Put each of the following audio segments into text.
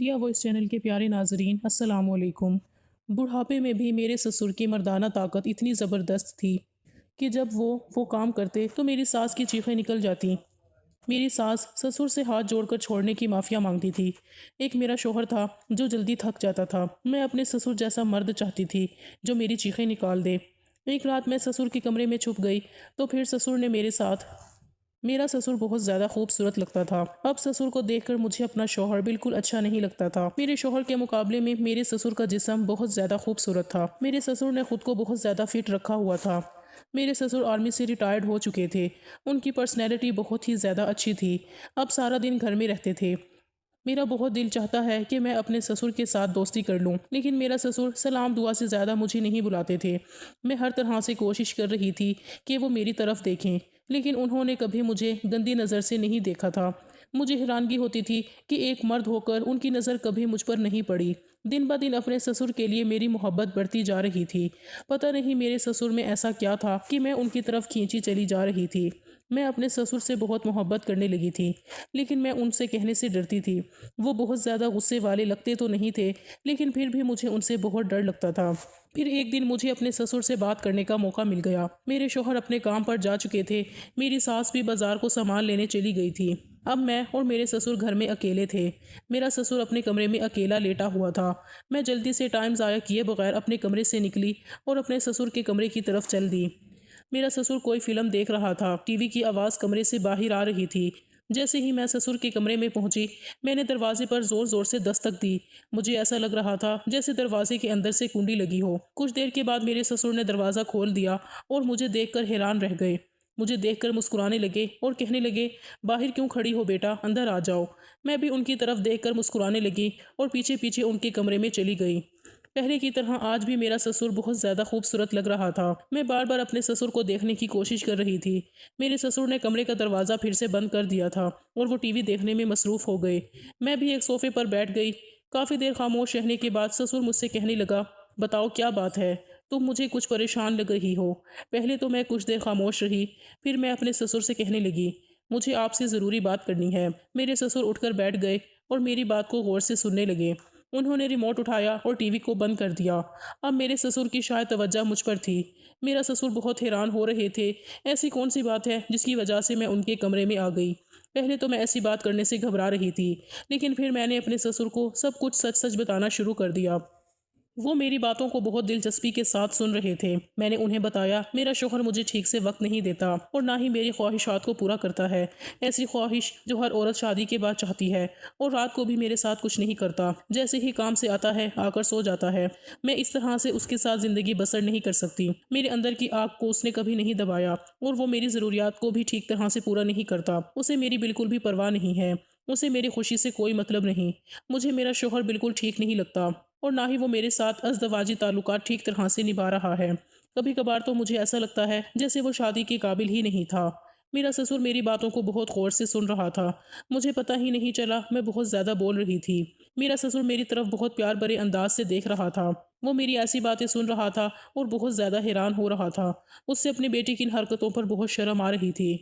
दिया voice channel के प्यारे नाजरीन, अस्सलाम वालेकुम। बुढ़ापे में भी मेरे ससुर की मर्दाना ताकत इतनी ज़बरदस्त थी कि जब वो काम करते तो मेरी सास की चीखें निकल जाती। मेरी सास ससुर से हाथ जोड़कर छोड़ने की माफ़िया मांगती थी। एक मेरा शोहर था जो जल्दी थक जाता था। मैं अपने ससुर जैसा मर्द चाहती थी जो मेरी चीखें निकाल दे। एक रात मैं ससुर के कमरे में छुप गई तो फिर ससुर ने मेरे साथ मेरा ससुर बहुत ज़्यादा खूबसूरत लगता था। अब ससुर को देखकर मुझे अपना शौहर बिल्कुल अच्छा नहीं लगता था। मेरे शौहर के मुकाबले में मेरे ससुर का जिस्म बहुत ज़्यादा खूबसूरत था। मेरे ससुर ने खुद को बहुत ज़्यादा फिट रखा हुआ था। मेरे ससुर आर्मी से रिटायर्ड हो चुके थे। उनकी पर्सनैलिटी बहुत ही ज़्यादा अच्छी थी। अब सारा दिन घर में रहते थे। मेरा बहुत दिल चाहता है कि मैं अपने ससुर के साथ दोस्ती कर लूं, लेकिन मेरा ससुर सलाम दुआ से ज़्यादा मुझे नहीं बुलाते थे। मैं हर तरह से कोशिश कर रही थी कि वो मेरी तरफ देखें, लेकिन उन्होंने कभी मुझे गंदी नज़र से नहीं देखा था। मुझे हैरानगी होती थी कि एक मर्द होकर उनकी नज़र कभी मुझ पर नहीं पड़ी। दिन ब दिन अपने ससुर के लिए मेरी मोहब्बत बढ़ती जा रही थी। पता नहीं मेरे ससुर में ऐसा क्या था कि मैं उनकी तरफ खींची चली जा रही थी। मैं अपने ससुर से बहुत मोहब्बत करने लगी थी, लेकिन मैं उनसे कहने से डरती थी। वो बहुत ज़्यादा गुस्से वाले लगते तो नहीं थे, लेकिन फिर भी मुझे उनसे बहुत डर लगता था। फिर एक दिन मुझे अपने ससुर से बात करने का मौका मिल गया। मेरे शौहर अपने काम पर जा चुके थे। मेरी सास भी बाजार को सामान लेने चली गई थी। अब मैं और मेरे ससुर घर में अकेले थे। मेरा ससुर अपने कमरे में अकेला लेटा हुआ था। मैं जल्दी से टाइम ज़ाया किए बगैर अपने कमरे से निकली और अपने ससुर के कमरे की तरफ चल दी। मेरा ससुर कोई फिल्म देख रहा था। टीवी की आवाज़ कमरे से बाहर आ रही थी। जैसे ही मैं ससुर के कमरे में पहुंची, मैंने दरवाजे पर जोर जोर से दस्तक दी। मुझे ऐसा लग रहा था जैसे दरवाजे के अंदर से कुंडी लगी हो। कुछ देर के बाद मेरे ससुर ने दरवाज़ा खोल दिया और मुझे देखकर हैरान रह गए। मुझे देखकर मुस्कुराने लगे और कहने लगे, बाहर क्यों खड़ी हो बेटा, अंदर आ जाओ। मैं भी उनकी तरफ देखकर मुस्कुराने लगी और पीछे पीछे उनके कमरे में चली गई। पहले की तरह आज भी मेरा ससुर बहुत ज़्यादा खूबसूरत लग रहा था। मैं बार बार अपने ससुर को देखने की कोशिश कर रही थी। मेरे ससुर ने कमरे का दरवाज़ा फिर से बंद कर दिया था और वो टीवी देखने में मसरूफ़ हो गए। मैं भी एक सोफे पर बैठ गई। काफ़ी देर खामोश रहने के बाद ससुर मुझसे कहने लगा, बताओ क्या बात है, तुम मुझे कुछ परेशान लग रही हो। पहले तो मैं कुछ देर खामोश रही, फिर मैं अपने ससुर से कहने लगी, मुझे आपसे ज़रूरी बात करनी है। मेरे ससुर उठकर बैठ गए और मेरी बात को गौर से सुनने लगे। उन्होंने रिमोट उठाया और टीवी को बंद कर दिया। अब मेरे ससुर की शायद तवज्जो मुझ पर थी। मेरा ससुर बहुत हैरान हो रहे थे। ऐसी कौन सी बात है जिसकी वजह से मैं उनके कमरे में आ गई। पहले तो मैं ऐसी बात करने से घबरा रही थी, लेकिन फिर मैंने अपने ससुर को सब कुछ सच सच बताना शुरू कर दिया। वो मेरी बातों को बहुत दिलचस्पी के साथ सुन रहे थे। मैंने उन्हें बताया, मेरा शौहर मुझे ठीक से वक्त नहीं देता और ना ही मेरी ख्वाहिशात को पूरा करता है। ऐसी ख्वाहिश जो हर औरत शादी के बाद चाहती है। और रात को भी मेरे साथ कुछ नहीं करता। जैसे ही काम से आता है आकर सो जाता है। मैं इस तरह से उसके साथ ज़िंदगी बसर नहीं कर सकती। मेरे अंदर की आग को उसने कभी नहीं दबाया और वो मेरी ज़रूरियात को भी ठीक तरह से पूरा नहीं करता। उसे मेरी बिल्कुल भी परवाह नहीं है। उसे मेरी खुशी से कोई मतलब नहीं। मुझे मेरा शौहर बिल्कुल ठीक नहीं लगता और ना ही वो मेरे साथ अज़दवाजी ताल्लुकात ठीक तरह से निभा रहा है। कभी कभार तो मुझे ऐसा लगता है जैसे वो शादी के काबिल ही नहीं था। मेरा ससुर मेरी बातों को बहुत गौर से सुन रहा था। मुझे पता ही नहीं चला मैं बहुत ज़्यादा बोल रही थी। मेरा ससुर मेरी तरफ बहुत प्यार भरे अंदाज से देख रहा था। वो मेरी ऐसी बातें सुन रहा था और बहुत ज़्यादा हैरान हो रहा था। उससे अपनी बेटी की इन हरकतों पर बहुत शर्म आ रही थी।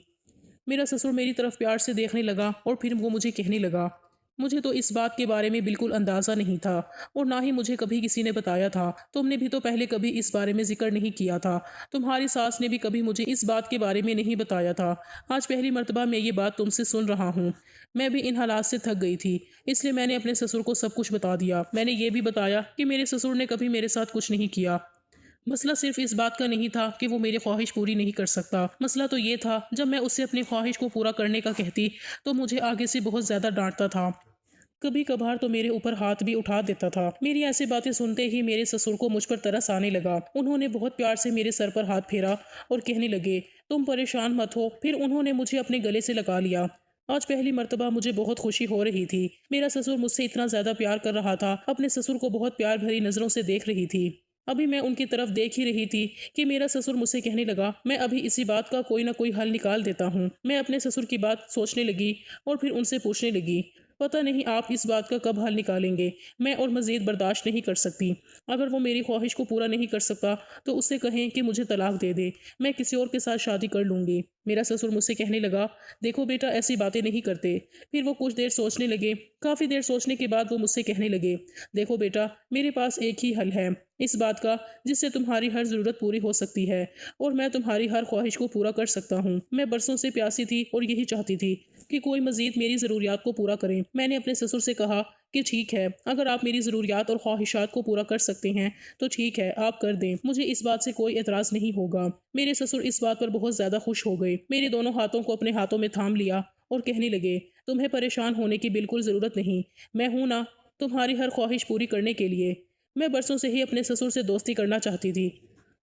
मेरा ससुर मेरी तरफ प्यार से देखने लगा और फिर वो मुझे कहने लगा, मुझे तो इस बात के बारे में बिल्कुल अंदाज़ा नहीं था और ना ही मुझे कभी किसी ने बताया था। तुमने भी तो पहले कभी इस बारे में जिक्र नहीं किया था। तुम्हारी सास ने भी कभी मुझे इस बात के बारे में नहीं बताया था। आज पहली मर्तबा मैं ये बात तुमसे सुन रहा हूँ। मैं भी इन हालात से थक गई थी, इसलिए मैंने अपने ससुर को सब कुछ बता दिया। मैंने ये भी बताया कि मेरे ससुर ने कभी मेरे साथ कुछ नहीं किया। मसला सिर्फ इस बात का नहीं था कि वो मेरी ख्वाहिश पूरी नहीं कर सकता। मसला तो ये था, जब मैं उससे अपनी ख्वाहिश को पूरा करने का कहती तो मुझे आगे से बहुत ज़्यादा डांटता था। कभी कभार तो मेरे ऊपर हाथ भी उठा देता था। मेरी ऐसी बातें सुनते ही मेरे ससुर को मुझ पर तरस आने लगा। उन्होंने बहुत प्यार से मेरे सर पर हाथ फेरा और कहने लगे, तुम परेशान मत हो। फिर उन्होंने मुझे अपने गले से लगा लिया। आज पहली मर्तबा मुझे बहुत खुशी हो रही थी। मेरा ससुर मुझसे इतना ज्यादा प्यार कर रहा था। अपने ससुर को बहुत प्यार भरी नजरों से देख रही थी। अभी मैं उनकी तरफ देख ही रही थी कि मेरा ससुर मुझसे कहने लगा, मैं अभी इसी बात का कोई ना कोई हल निकाल देता हूँ। मैं अपने ससुर की बात सोचने लगी और फिर उनसे पूछने लगी, पता नहीं आप इस बात का कब हल निकालेंगे। मैं और मज़ीद बर्दाश्त नहीं कर सकती। अगर वो मेरी ख्वाहिश को पूरा नहीं कर सकता तो उससे कहें कि मुझे तलाक दे दे। मैं किसी और के साथ शादी कर लूँगी। मेरा ससुर मुझसे कहने लगा, देखो बेटा, ऐसी बातें नहीं करते। फिर वो कुछ देर सोचने लगे। काफ़ी देर सोचने के बाद वो मुझसे कहने लगे, देखो बेटा, मेरे पास एक ही हल है इस बात का, जिससे तुम्हारी हर ज़रूरत पूरी हो सकती है और मैं तुम्हारी हर ख्वाहिश को पूरा कर सकता हूँ। मैं बरसों से प्यासी थी और यही चाहती थी कि कोई मज़ीद मेरी ज़रूरियात को पूरा करे। मैंने अपने ससुर से कहा कि ठीक है, अगर आप मेरी ज़रूरियात और ख्वाहिशात को पूरा कर सकते हैं तो ठीक है, आप कर दें। मुझे इस बात से कोई एतराज़ नहीं होगा। मेरे ससुर इस बात पर बहुत ज़्यादा खुश हो गए। मेरे दोनों हाथों को अपने हाथों में थाम लिया और कहने लगे, तुम्हें परेशान होने की बिल्कुल ज़रूरत नहीं। मैं हूं ना तुम्हारी हर ख्वाहिश पूरी करने के लिए। मैं बरसों से ही अपने ससुर से दोस्ती करना चाहती थी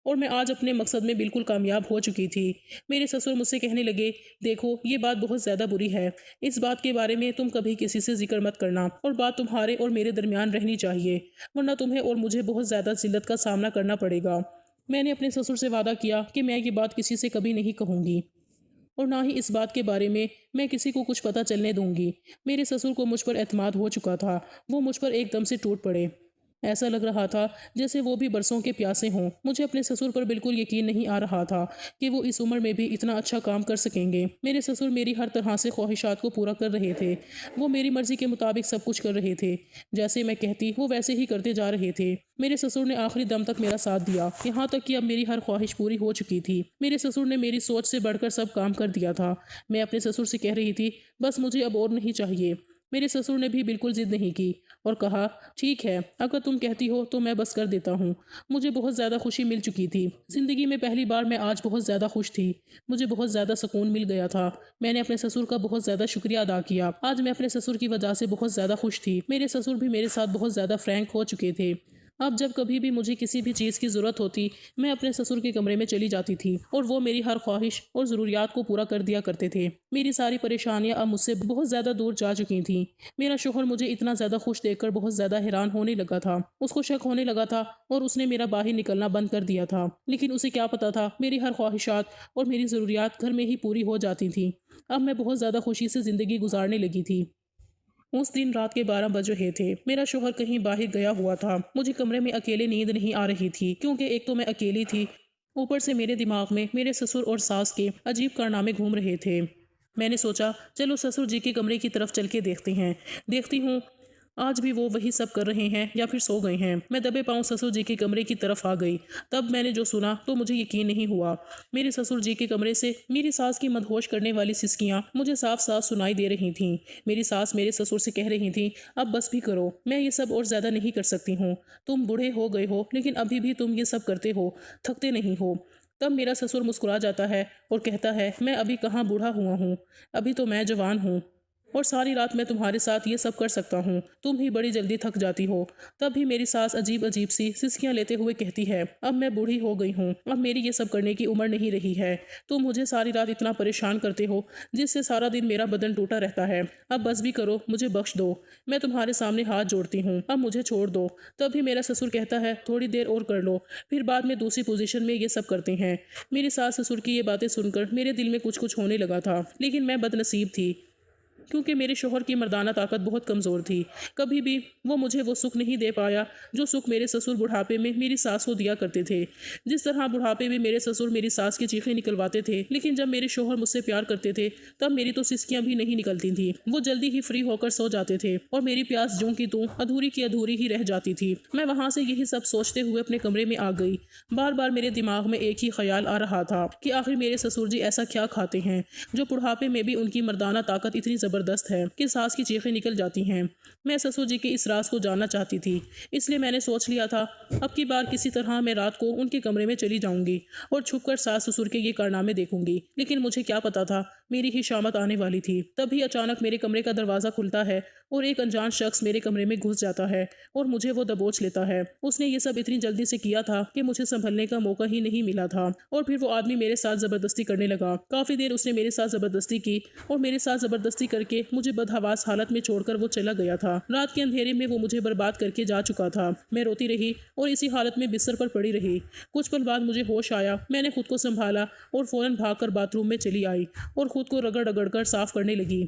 और मैं आज अपने मकसद में बिल्कुल कामयाब हो चुकी थी। मेरे ससुर मुझसे कहने लगे, देखो, ये बात बहुत ज़्यादा बुरी है। इस बात के बारे में तुम कभी किसी से जिक्र मत करना और बात तुम्हारे और मेरे दरमियान रहनी चाहिए, वरना तुम्हें और मुझे बहुत ज़्यादा जिल्लत का सामना करना पड़ेगा। मैंने अपने ससुर से वादा किया कि मैं ये बात किसी से कभी नहीं कहूँगी और ना ही इस बात के बारे में मैं किसी को कुछ पता चलने दूंगी। मेरे ससुर को मुझ पर एतमाद हो चुका था। वो मुझ पर एकदम से टूट पड़े। ऐसा लग रहा था जैसे वो भी बरसों के प्यासे हों। मुझे अपने ससुर पर बिल्कुल यकीन नहीं आ रहा था कि वो इस उम्र में भी इतना अच्छा काम कर सकेंगे। मेरे ससुर मेरी हर तरह से ख्वाहिशात को पूरा कर रहे थे। वो मेरी मर्जी के मुताबिक सब कुछ कर रहे थे। जैसे मैं कहती वो वैसे ही करते जा रहे थे। मेरे ससुर ने आखिरी दम तक मेरा साथ दिया, यहाँ तक कि अब मेरी हर ख्वाहिश पूरी हो चुकी थी। मेरे ससुर ने मेरी सोच से बढ़कर सब काम कर दिया था। मैं अपने ससुर से कह रही थी, बस मुझे अब और नहीं चाहिए। मेरे ससुर ने भी बिल्कुल जिद नहीं की और कहा, ठीक है, अगर तुम कहती हो तो मैं बस कर देता हूँ। मुझे बहुत ज़्यादा खुशी मिल चुकी थी। ज़िंदगी में पहली बार मैं आज बहुत ज़्यादा खुश थी। मुझे बहुत ज़्यादा सुकून मिल गया था। मैंने अपने ससुर का बहुत ज़्यादा शुक्रिया अदा किया। आज मैं अपने ससुर की वजह से बहुत ज़्यादा खुश थी। मेरे ससुर भी मेरे साथ बहुत ज़्यादा फ्रैंक हो चुके थे। अब जब कभी भी मुझे किसी भी चीज़ की ज़रूरत होती, मैं अपने ससुर के कमरे में चली जाती थी और वो मेरी हर ख्वाहिश और ज़रूरियात को पूरा कर दिया करते थे। मेरी सारी परेशानियां अब मुझसे बहुत ज़्यादा दूर जा चुकी थीं। मेरा शोहर मुझे इतना ज़्यादा खुश देखकर बहुत ज़्यादा हैरान होने लगा था। उसको शक होने लगा था और उसने मेरा बाहर निकलना बंद कर दिया था। लेकिन उसे क्या पता था, मेरी हर ख्वाहिशात और मेरी ज़रूरियात घर में ही पूरी हो जाती थी। अब मैं बहुत ज़्यादा खुशी से ज़िंदगी गुजारने लगी थी। उस दिन रात के 12 बज रहे थे। मेरा शोहर कहीं बाहर गया हुआ था। मुझे कमरे में अकेले नींद नहीं आ रही थी, क्योंकि एक तो मैं अकेली थी, ऊपर से मेरे दिमाग में मेरे ससुर और सास के अजीब कारनामे घूम रहे थे। मैंने सोचा, चलो ससुर जी के कमरे की तरफ चल के देखती हूँ आज भी वो वही सब कर रहे हैं या फिर सो गए हैं। मैं दबे पांव ससुर जी के कमरे की तरफ आ गई। तब मैंने जो सुना तो मुझे यकीन नहीं हुआ। मेरे ससुर जी के कमरे से मेरी सास की मदहोश करने वाली सिसकियां मुझे साफ साफ सुनाई दे रही थीं। मेरी सास मेरे ससुर से कह रही थी, अब बस भी करो, मैं ये सब और ज़्यादा नहीं कर सकती हूँ। तुम बूढ़े हो गए हो, लेकिन अभी भी तुम ये सब करते हो, थकते नहीं हो। तब मेरा ससुर मुस्कुरा जाता है और कहता है, मैं अभी कहाँ बूढ़ा हुआ हूँ, अभी तो मैं जवान हूँ और सारी रात मैं तुम्हारे साथ ये सब कर सकता हूँ। तुम ही बड़ी जल्दी थक जाती हो। तब भी मेरी सास अजीब अजीब सी सिसकियाँ लेते हुए कहती है, अब मैं बूढ़ी हो गई हूँ, अब मेरी ये सब करने की उम्र नहीं रही है। तुम मुझे सारी रात इतना परेशान करते हो, जिससे सारा दिन मेरा बदन टूटा रहता है। अब बस भी करो, मुझे बख्श दो, मैं तुम्हारे सामने हाथ जोड़ती हूँ, अब मुझे छोड़ दो। तभी मेरा ससुर कहता है, थोड़ी देर और कर लो, फिर बाद में दूसरी पोजीशन में ये सब करते हैं। मेरी सास ससुर की ये बातें सुनकर मेरे दिल में कुछ कुछ होने लगा था, लेकिन मैं बदनसीब थी, क्योंकि मेरे शोहर की मर्दाना ताकत बहुत कमज़ोर थी। कभी भी वो मुझे वो सुख नहीं दे पाया जो सुख मेरे ससुर बुढ़ापे में मेरी सास को दिया करते थे। जिस तरह बुढ़ापे में मेरे ससुर मेरी सास की चीखें निकलवाते थे, लेकिन जब मेरे शोहर मुझसे प्यार करते थे तब मेरी तो सिसकियां भी नहीं निकलती थी। वो जल्दी ही फ्री होकर सो जाते थे और मेरी प्यास जूं की तूं अधूरी की अधूरी ही रह जाती थी। मैं वहां से यही सब सोचते हुए अपने कमरे में आ गई। बार बार मेरे दिमाग में एक ही ख्याल आ रहा था कि आखिर मेरे ससुर जी ऐसा क्या खाते हैं जो बुढ़ापे में भी उनकी मर्दाना ताकत इतनी जबरदस्त है कि सास की चीखें निकल जाती हैं। मैं ससुर जी के इस राज को जानना चाहती थी, इसलिए मैंने सोच लिया था अब की बार किसी तरह मैं रात को उनके कमरे में चली जाऊंगी और छुपकर सास ससुर के ये कारनामे देखूंगी। लेकिन मुझे क्या पता था मेरी ही शामत आने वाली थी। तभी अचानक मेरे कमरे का दरवाजा खुलता है और एक अनजान शख्स मेरे कमरे में घुस जाता है और मुझे वो दबोच लेता है। उसने ये सब इतनी जल्दी से किया था कि मुझे संभलने का मौका ही नहीं मिला था और फिर वो आदमी मेरे साथ जबरदस्ती करने लगा। काफी देर उसने मेरे साथ जबरदस्ती की और मेरे साथ जबरदस्ती करके मुझे बदहवास हालत में छोड़कर वो चला गया था। रात के अंधेरे में वो मुझे बर्बाद करके जा चुका था। मैं रोती रही और इसी हालत में बिस्तर पर पड़ी रही। कुछ पल बाद मुझे होश आया। मैंने खुद को संभाला और फौरन भागकर बाथरूम में चली आई और खुद को रगड़ रगड़ कर साफ करने लगी।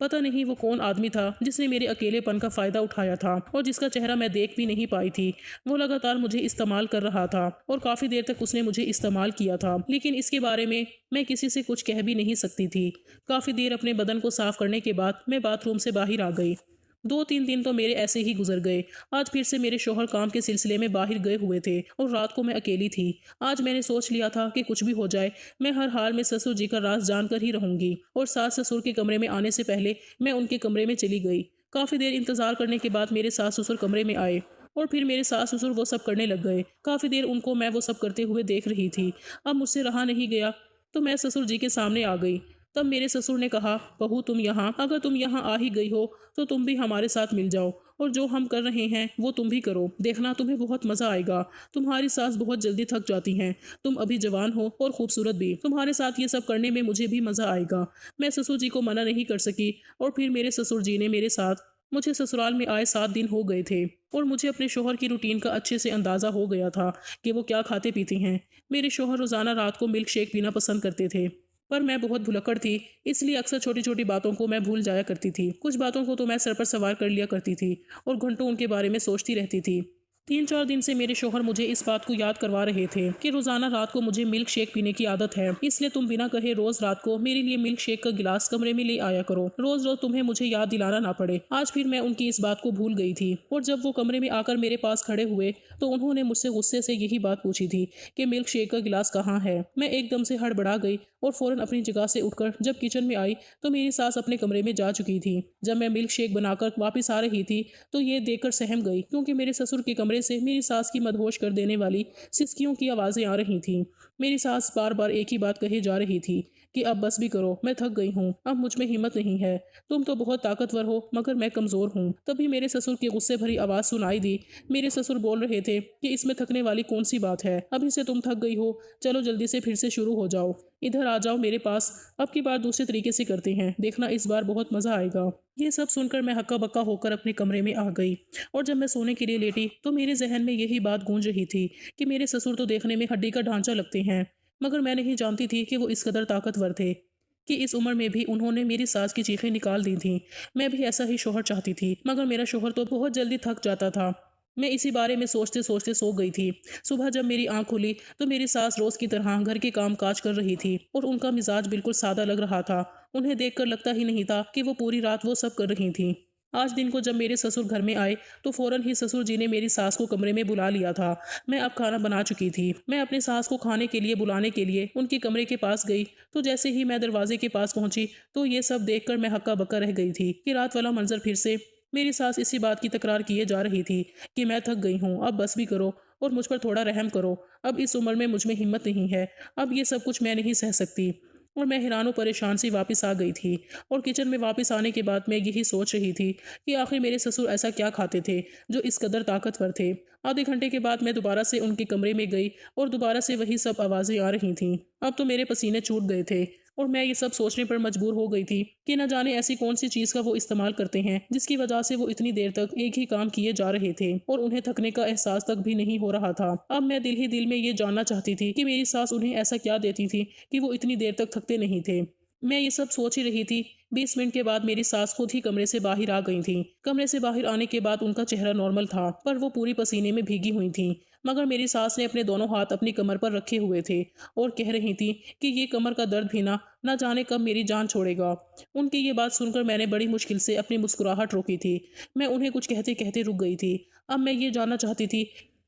पता नहीं वो कौन आदमी था जिसने मेरे अकेलेपन का फ़ायदा उठाया था और जिसका चेहरा मैं देख भी नहीं पाई थी। वो लगातार मुझे इस्तेमाल कर रहा था और काफ़ी देर तक उसने मुझे इस्तेमाल किया था, लेकिन इसके बारे में मैं किसी से कुछ कह भी नहीं सकती थी। काफ़ी देर अपने बदन को साफ करने के बाद मैं बाथरूम से बाहर आ गई। 2-3 दिन तो मेरे ऐसे ही गुजर गए। आज फिर से मेरे शौहर काम के सिलसिले में बाहर गए हुए थे और रात को मैं अकेली थी। आज मैंने सोच लिया था कि कुछ भी हो जाए, मैं हर हाल में ससुर जी का राज जानकर ही रहूंगी और सास ससुर के कमरे में आने से पहले मैं उनके कमरे में चली गई। काफ़ी देर इंतजार करने के बाद मेरे सास ससुर कमरे में आए और फिर मेरे सास ससुर वो सब करने लग गए। काफ़ी देर उनको मैं वो सब करते हुए देख रही थी। अब मुझसे रहा नहीं गया तो मैं ससुर जी के सामने आ गई। तब मेरे ससुर ने कहा, बहू तुम यहाँ, अगर तुम यहाँ आ ही गई हो तो तुम भी हमारे साथ मिल जाओ और जो हम कर रहे हैं वो तुम भी करो। देखना तुम्हें बहुत मज़ा आएगा। तुम्हारी सास बहुत जल्दी थक जाती हैं। तुम अभी जवान हो और खूबसूरत भी। तुम्हारे साथ ये सब करने में मुझे भी मज़ा आएगा। मैं ससुर जी को मना नहीं कर सकी और फिर मेरे ससुर जी ने मेरे साथ मुझे ससुराल में आए 7 दिन हो गए थे और मुझे अपने शोहर की रूटीन का अच्छे से अंदाज़ा हो गया था कि वो क्या खाते पीते हैं। मेरे शोहर रोज़ाना रात को मिल्क शेक पीना पसंद करते थे, पर मैं बहुत भुलक्कड़ थी, इसलिए अक्सर छोटी छोटी बातों को मैं भूल जाया करती थी। कुछ बातों को तो मैं सर पर सवार कर लिया करती थी और घंटों उनके बारे में सोचती रहती थी। 3-4 दिन से मेरे शोहर मुझे इस बात को याद करवा रहे थे कि रोजाना रात को मुझे मिल्क शेक पीने की आदत है, इसलिए तुम बिना कहे रोज रात को मेरे लिए मिल्क शेक का गिलास कमरे में ले आया करो, रोज रोज तुम्हें मुझे याद दिलाना ना पड़े। आज फिर मैं उनकी इस बात को भूल गई थी और जब वो कमरे में आकर मेरे पास खड़े हुए तो उन्होंने मुझसे गुस्से से यही बात पूछी थी कि मिल्क शेक का गिलास कहाँ है। मैं एकदम से हड़बड़ा गई और फौरन अपनी जगह से उठकर जब किचन में आई तो मेरी सास अपने कमरे में जा चुकी थी। जब मैं मिल्क शेक बनाकर वापस आ रही थी तो ये देखकर सहम गई, क्योंकि मेरे ससुर के कमरे से मेरी सास की मदहोश कर देने वाली सिसकियों की आवाज़ें आ रही थीं। मेरी सास बार बार एक ही बात कही जा रही थी कि अब बस भी करो, मैं थक गई हूँ, अब मुझ में हिम्मत नहीं है। तुम तो बहुत ताकतवर हो मगर मैं कमज़ोर हूँ। तभी मेरे ससुर की गुस्से भरी आवाज़ सुनाई दी। मेरे ससुर बोल रहे थे कि इसमें थकने वाली कौन सी बात है, अभी से तुम थक गई हो, चलो जल्दी से फिर से शुरू हो जाओ। इधर आ जाओ मेरे पास, अब की बार दूसरे तरीके से करते हैं, देखना इस बार बहुत मज़ा आएगा। ये सब सुनकर मैं हक्का बक्का होकर अपने कमरे में आ गई और जब मैं सोने के लिए लेटी तो मेरे जहन में यही बात गूंज रही थी कि मेरे ससुर तो देखने में हड्डी का ढांचा लगते हैं, मगर मैं नहीं जानती थी कि वो इस कदर ताकतवर थे कि इस उम्र में भी उन्होंने मेरी सास की चीखें निकाल दी थीं। मैं भी ऐसा ही शोहर चाहती थी, मगर मेरा शोहर तो बहुत जल्दी थक जाता था। मैं इसी बारे में सोचते सोचते सो गई थी। सुबह जब मेरी आंख खुली तो मेरी सास रोज की तरह घर के काम काज कर रही थी और उनका मिजाज बिल्कुल सादा लग रहा था। उन्हें देखकर लगता ही नहीं था कि वो पूरी रात वो सब कर रही थीं। आज दिन को जब मेरे ससुर घर में आए तो फौरन ही ससुर जी ने मेरी सास को कमरे में बुला लिया था। मैं अब खाना बना चुकी थी। मैं अपने सास को खाने के लिए बुलाने के लिए उनके कमरे के पास गई तो जैसे ही मैं दरवाजे के पास पहुंची तो ये सब देखकर मैं हक्का बक्का रह गई थी कि रात वाला मंजर फिर से। मेरी सास इसी बात की तकरार किए जा रही थी कि मैं थक गई हूँ, अब बस भी करो और मुझ पर थोड़ा रहम करो, अब इस उम्र में मुझ में हिम्मत नहीं है, अब ये सब कुछ मैं नहीं सह सकती। और मैं हैरान परेशान सी वापस आ गई थी और किचन में वापस आने के बाद मैं यही सोच रही थी कि आखिर मेरे ससुर ऐसा क्या खाते थे जो इस कदर ताकतवर थे। आधे घंटे के बाद मैं दोबारा से उनके कमरे में गई और दोबारा से वही सब आवाज़ें आ रही थीं। अब तो मेरे पसीने छूट गए थे और मैं ये सब सोचने पर मजबूर हो गई थी कि न जाने ऐसी कौन सी चीज़ का वो इस्तेमाल करते हैं जिसकी वजह से वो इतनी देर तक एक ही काम किए जा रहे थे और उन्हें थकने का एहसास तक भी नहीं हो रहा था। अब मैं दिल ही दिल में ये जानना चाहती थी कि मेरी सास उन्हें ऐसा क्या देती थी कि वो इतनी देर तक थकते नहीं थे। मैं ये सब सोच ही रही थी। 20 मिनट के बाद मेरी सास खुद ही कमरे से बाहर आ गई थी। कमरे से बाहर आने के बाद उनका चेहरा नॉर्मल था पर वो पूरी पसीने में भीगी हुई थी। मगर मेरी सास ने अपने दोनों हाथ अपनी कमर पर रखे हुए थे और कह रही थी कि ये कमर का दर्द भी ना जाने कब मेरी जान छोड़ेगा। उनकी ये बात सुनकर मैंने बड़ी मुश्किल से अपनी मुस्कुराहट रोकी थी। मैं उन्हें कुछ कहते कहते रुक गई थी। अब मैं ये जानना चाहती थी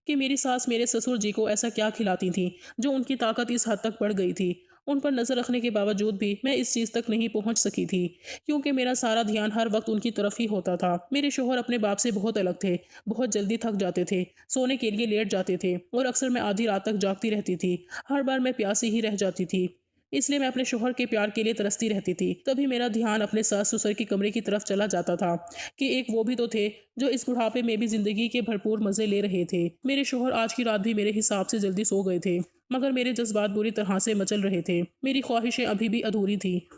कि मेरी सास मेरे ससुर जी को ऐसा क्या खिलाती थी जो उनकी ताकत इस हद तक बढ़ गई थी। उन पर नज़र रखने के बावजूद भी मैं इस चीज़ तक नहीं पहुंच सकी थी, क्योंकि मेरा सारा ध्यान हर वक्त उनकी तरफ ही होता था। मेरे शोहर अपने बाप से बहुत अलग थे, बहुत जल्दी थक जाते थे, सोने के लिए लेट जाते थे और अक्सर मैं आधी रात तक जागती रहती थी। हर बार मैं प्यासी ही रह जाती थी, इसलिए मैं अपने शोहर के प्यार के लिए तरसती रहती थी। तभी मेरा ध्यान अपने सास ससुर के कमरे की तरफ चला जाता था कि एक वो भी तो थे जो इस बुढ़ापे में भी जिंदगी के भरपूर मजे ले रहे थे। मेरे शोहर आज की रात भी मेरे हिसाब से जल्दी सो गए थे, मगर मेरे जज्बात बुरी तरह से मचल रहे थे। मेरी ख्वाहिशें अभी भी अधूरी थी।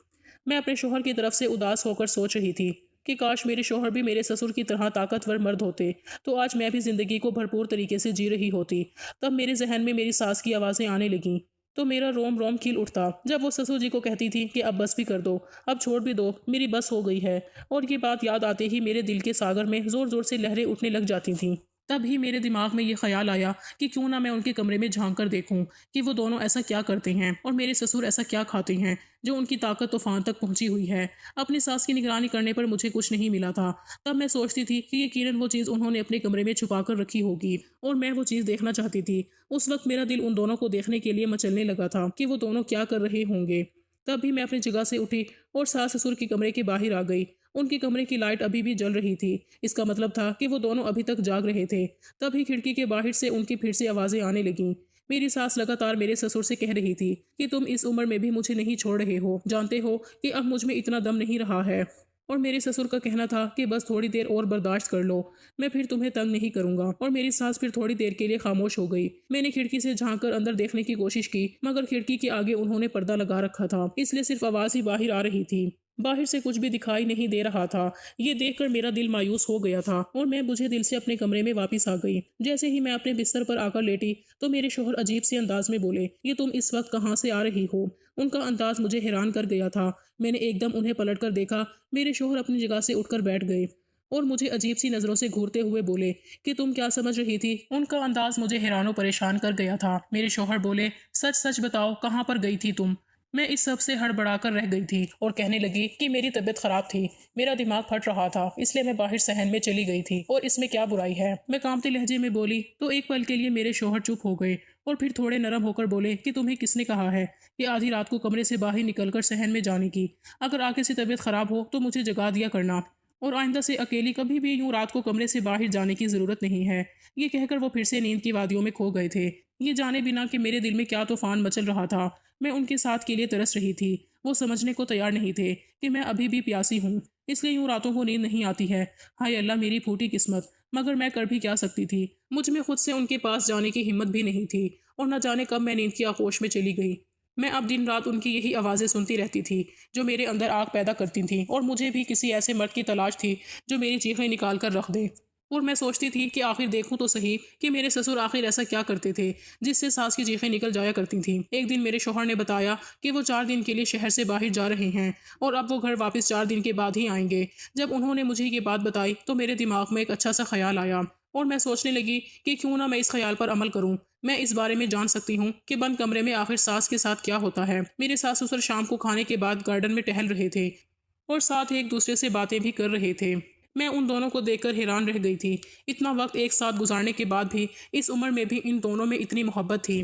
मैं अपने शोहर की तरफ से उदास होकर सोच रही थी कि काश मेरे शोहर भी मेरे ससुर की तरह ताकतवर मर्द होते तो आज मैं भी जिंदगी को भरपूर तरीके से जी रही होती। तब मेरे जहन में मेरी सास की आवाज़ें आने लगीं तो मेरा रोम रोम खिल उठता जब वो ससुर जी को कहती थी कि अब बस भी कर दो, अब छोड़ भी दो, मेरी बस हो गई है। और ये बात याद आते ही मेरे दिल के सागर में जोर जोर से लहरें उठने लग जाती थीं। तभी मेरे दिमाग में ये ख्याल आया कि क्यों ना मैं उनके कमरे में झांक कर देखूं कि वो दोनों ऐसा क्या करते हैं और मेरे ससुर ऐसा क्या खाते हैं जो उनकी ताकत तूफान तक पहुंची हुई है। अपनी सास की निगरानी करने पर मुझे कुछ नहीं मिला था। तब मैं सोचती थी कि यकीनन वो चीज़ उन्होंने अपने कमरे में छुपा कर रखी होगी और मैं वो चीज़ देखना चाहती थी। उस वक्त मेरा दिल उन दोनों को देखने के लिए मचलने लगा था कि वो दोनों क्या कर रहे होंगे। तब भी मैं अपनी जगह से उठी और सास ससुर के कमरे के बाहर आ गई। उनके कमरे की लाइट अभी भी जल रही थी। इसका मतलब था कि वो दोनों अभी तक जाग रहे थे। तभी खिड़की के बाहर से उनकी फिर से आवाज़ें आने लगीं। मेरी सास लगातार मेरे ससुर से कह रही थी कि तुम इस उम्र में भी मुझे नहीं छोड़ रहे हो, जानते हो कि अब मुझ में इतना दम नहीं रहा है। और मेरे ससुर का कहना था कि बस थोड़ी देर और बर्दाश्त कर लो, मैं फिर तुम्हें तंग नहीं करूंगा। और मेरी सास फिर थोड़ी देर के लिए खामोश हो गई। मैंने खिड़की से झांक कर अंदर देखने की कोशिश की, मगर खिड़की के आगे उन्होंने पर्दा लगा रखा था, इसलिए सिर्फ आवाज़ ही बाहर आ रही थी। बाहर से कुछ भी दिखाई नहीं दे रहा था। ये देखकर मेरा दिल मायूस हो गया था और मैं बुझे दिल से अपने कमरे में वापस आ गई। जैसे ही मैं अपने बिस्तर पर आकर लेटी तो मेरे शोहर अजीब से अंदाज में बोले, ये तुम इस वक्त कहाँ से आ रही हो। उनका अंदाज मुझे हैरान कर गया था। मैंने एकदम उन्हें पलट कर देखा। मेरे शोहर अपनी जगह से उठकर बैठ गए और मुझे अजीब सी नज़रों से घूरते हुए बोले कि तुम क्या समझ रही थी। उनका अंदाज मुझे हैरान परेशान कर गया था। मेरे शोहर बोले, सच सच बताओ, कहाँ पर गई थी तुम। मैं इस सब से हड़बड़ाकर रह गई थी और कहने लगी कि मेरी तबीयत खराब थी, मेरा दिमाग फट रहा था, इसलिए मैं बाहर सहन में चली गई थी और इसमें क्या बुराई है। मैं कांपते लहजे में बोली तो एक पल के लिए मेरे शोहर चुप हो गए और फिर थोड़े नरम होकर बोले कि तुम्हें किसने कहा है कि आधी रात को कमरे से बाहर निकलकर सहन में जाने की। अगर आगे से तबीयत खराब हो तो मुझे जगा दिया करना और आइंदा से अकेली कभी भी यूं रात को कमरे से बाहर जाने की ज़रूरत नहीं है। ये कहकर वो फिर से नींद की वादियों में खो गए थे, ये जाने बिना कि मेरे दिल में क्या तूफान मचल रहा था। मैं उनके साथ के लिए तरस रही थी। वो समझने को तैयार नहीं थे कि मैं अभी भी प्यासी हूँ, इसलिए यूं रातों को नींद नहीं आती है। हाय अल्लाह, मेरी फूटी किस्मत। मगर मैं कर भी क्या सकती थी। मुझ में खुद से उनके पास जाने की हिम्मत भी नहीं थी और न जाने कब मैं नींद की आगोश में चली गई। मैं अब दिन रात उनकी यही आवाज़ें सुनती रहती थी जो मेरे अंदर आग पैदा करती थीं और मुझे भी किसी ऐसे मर्द की तलाश थी जो मेरी चीखें निकाल कर रख दे। और मैं सोचती थी कि आखिर देखूं तो सही कि मेरे ससुर आखिर ऐसा क्या करते थे जिससे सास की चीखें निकल जाया करती थीं। एक दिन मेरे शौहर ने बताया कि वो 4 दिन के लिए शहर से बाहर जा रहे हैं और अब वो घर वापस 4 दिन के बाद ही आएंगे। जब उन्होंने मुझे ये बात बताई तो मेरे दिमाग में एक अच्छा सा ख्याल आया और मैं सोचने लगी कि क्यों ना मैं इस ख्याल पर अमल करूं। मैं इस बारे में जान सकती हूँ कि बंद कमरे में आखिर सास के साथ क्या होता है। मेरे सास ससुर शाम को खाने के बाद गार्डन में टहल रहे थे और साथ एक दूसरे से बातें भी कर रहे थे। मैं उन दोनों को देखकर हैरान रह गई थी। इतना वक्त एक साथ गुजारने के बाद भी इस उम्र में भी इन दोनों में इतनी मोहब्बत थी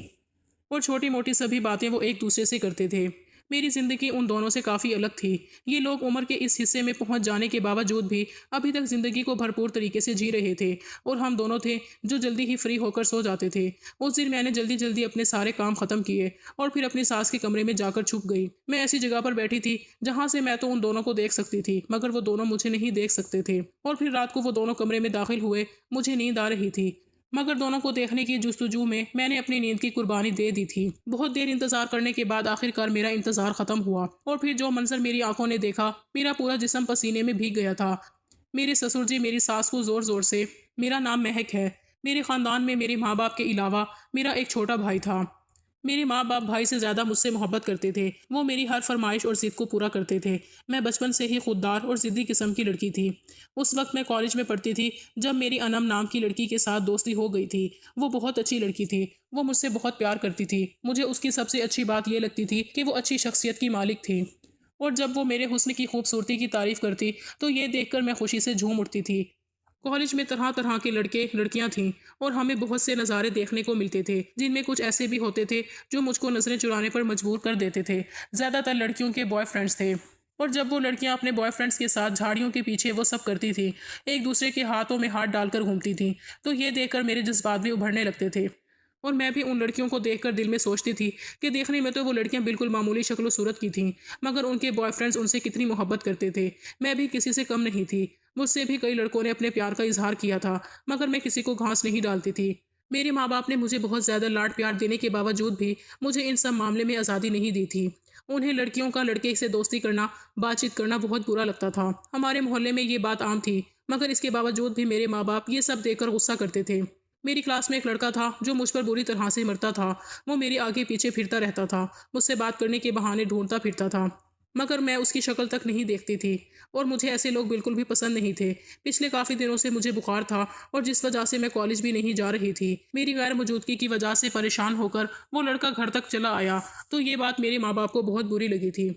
और छोटी मोटी सभी बातें वो एक दूसरे से करते थे। मेरी ज़िंदगी उन दोनों से काफ़ी अलग थी। ये लोग उम्र के इस हिस्से में पहुंच जाने के बावजूद भी अभी तक ज़िंदगी को भरपूर तरीके से जी रहे थे और हम दोनों थे जो जल्दी ही फ्री होकर सो जाते थे। उस दिन मैंने जल्दी जल्दी अपने सारे काम ख़त्म किए और फिर अपनी सास के कमरे में जाकर छुप गई। मैं ऐसी जगह पर बैठी थी जहाँ से मैं तो उन दोनों को देख सकती थी मगर वो दोनों मुझे नहीं देख सकते थे। और फिर रात को वो दोनों कमरे में दाखिल हुए। मुझे नींद आ रही थी मगर दोनों को देखने की जुस्तजू में मैंने अपनी नींद की कुर्बानी दे दी थी। बहुत देर इंतजार करने के बाद आखिरकार मेरा इंतजार खत्म हुआ और फिर जो मंजर मेरी आंखों ने देखा, मेरा पूरा जिस्म पसीने में भीग गया था। मेरे ससुर जी मेरी सास को जोर जोर से, मेरा नाम महक है। मेरे खानदान में मेरे माँ बाप के अलावा मेरा एक छोटा भाई था। मेरे माँ बाप भाई से ज़्यादा मुझसे मोहब्बत करते थे। वो मेरी हर फरमाइश और ज़िद को पूरा करते थे। मैं बचपन से ही खुददार और ज़िद्दी किस्म की लड़की थी। उस वक्त मैं कॉलेज में पढ़ती थी जब मेरी अनम नाम की लड़की के साथ दोस्ती हो गई थी। वो बहुत अच्छी लड़की थी। वो मुझसे बहुत प्यार करती थी। मुझे उसकी सबसे अच्छी बात यह लगती थी कि वो अच्छी शख्सियत की मालिक थी और जब वो मेरे हुस्न की खूबसूरती की तारीफ़ करती तो ये देखकर मैं खुशी से झूम उठती थी। कॉलेज में तरह तरह के लड़के लड़कियां थीं और हमें बहुत से नज़ारे देखने को मिलते थे जिनमें कुछ ऐसे भी होते थे जो मुझको नज़रें चुराने पर मजबूर कर देते थे। ज़्यादातर लड़कियों के बॉयफ्रेंड्स थे और जब वो लड़कियां अपने बॉयफ्रेंड्स के साथ झाड़ियों के पीछे वो सब करती थी, एक दूसरे के हाथों में हाथ डालकर घूमती थी, तो ये देखकर मेरे जज्बात भी उभरने लगते थे। और मैं भी उन लड़कियों को देखकर दिल में सोचती थी कि देखने में तो वो लड़कियां बिल्कुल मामूली शक्ल सूरत की थीं मगर उनके बॉयफ्रेंड्स उनसे कितनी मोहब्बत करते थे। मैं भी किसी से कम नहीं थी। मुझसे भी कई लड़कों ने अपने प्यार का इजहार किया था मगर मैं किसी को घास नहीं डालती थी। मेरे माँ बाप ने मुझे बहुत ज़्यादा लाड प्यार देने के बावजूद भी मुझे इन सब मामले में आज़ादी नहीं दी थी। उन्हें लड़कियों का लड़के से दोस्ती करना, बातचीत करना बहुत बुरा लगता था। हमारे मोहल्ले में ये बात आम थी मगर इसके बावजूद भी मेरे माँ बाप ये सब देखकर गुस्सा करते थे। मेरी क्लास में एक लड़का था जो मुझ पर बुरी तरह से मरता था। वो मेरे आगे पीछे फिरता रहता था, मुझसे बात करने के बहाने ढूंढता फिरता था, मगर मैं उसकी शक्ल तक नहीं देखती थी। और मुझे ऐसे लोग बिल्कुल भी पसंद नहीं थे। पिछले काफ़ी दिनों से मुझे बुखार था और जिस वजह से मैं कॉलेज भी नहीं जा रही थी। मेरी गैर मौजूदगी की वजह से परेशान होकर वो लड़का घर तक चला आया, तो ये बात मेरे माँ बाप को बहुत बुरी लगी थी।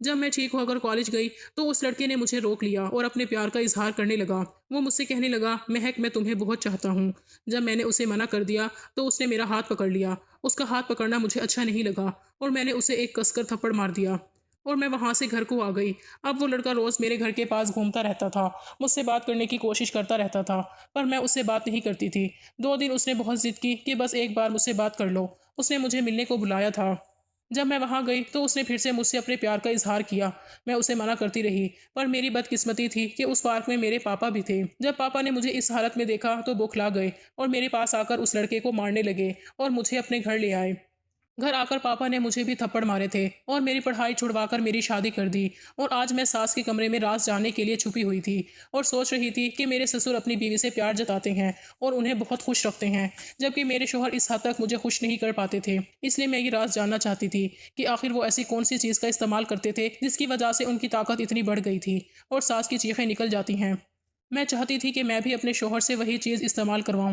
जब मैं ठीक होकर कॉलेज गई तो उस लड़के ने मुझे रोक लिया और अपने प्यार का इजहार करने लगा। वो मुझसे कहने लगा, महक मैं तुम्हें बहुत चाहता हूँ। जब मैंने उसे मना कर दिया तो उसने मेरा हाथ पकड़ लिया। उसका हाथ पकड़ना मुझे अच्छा नहीं लगा और मैंने उसे एक कसकर थप्पड़ मार दिया और मैं वहाँ से घर को आ गई। अब वो लड़का रोज़ मेरे घर के पास घूमता रहता था, मुझसे बात करने की कोशिश करता रहता था, पर मैं उससे बात नहीं करती थी। 2 दिन उसने बहुत ज़िद की कि बस एक बार मुझसे बात कर लो। उसने मुझे मिलने को बुलाया था। जब मैं वहाँ गई तो उसने फिर से मुझसे अपने प्यार का इजहार किया। मैं उसे मना करती रही, पर मेरी बदकिस्मती थी कि उस पार्क में मेरे पापा भी थे। जब पापा ने मुझे इस हालत में देखा तो बौखला गए और मेरे पास आकर उस लड़के को मारने लगे और मुझे अपने घर ले आए। घर आकर पापा ने मुझे भी थप्पड़ मारे थे और मेरी पढ़ाई छुड़वाकर मेरी शादी कर दी। और आज मैं सास के कमरे में राज जानने के लिए छुपी हुई थी और सोच रही थी कि मेरे ससुर अपनी बीवी से प्यार जताते हैं और उन्हें बहुत खुश रखते हैं, जबकि मेरे शोहर इस हद तक मुझे खुश नहीं कर पाते थे। इसलिए मैं ये राज जानना चाहती थी कि आखिर वो ऐसी कौन सी चीज़ का इस्तेमाल करते थे जिसकी वजह से उनकी ताकत इतनी बढ़ गई थी और सास की चीखें निकल जाती हैं। मैं चाहती थी कि मैं भी अपने शोहर से वही चीज़ इस्तेमाल करवाऊं।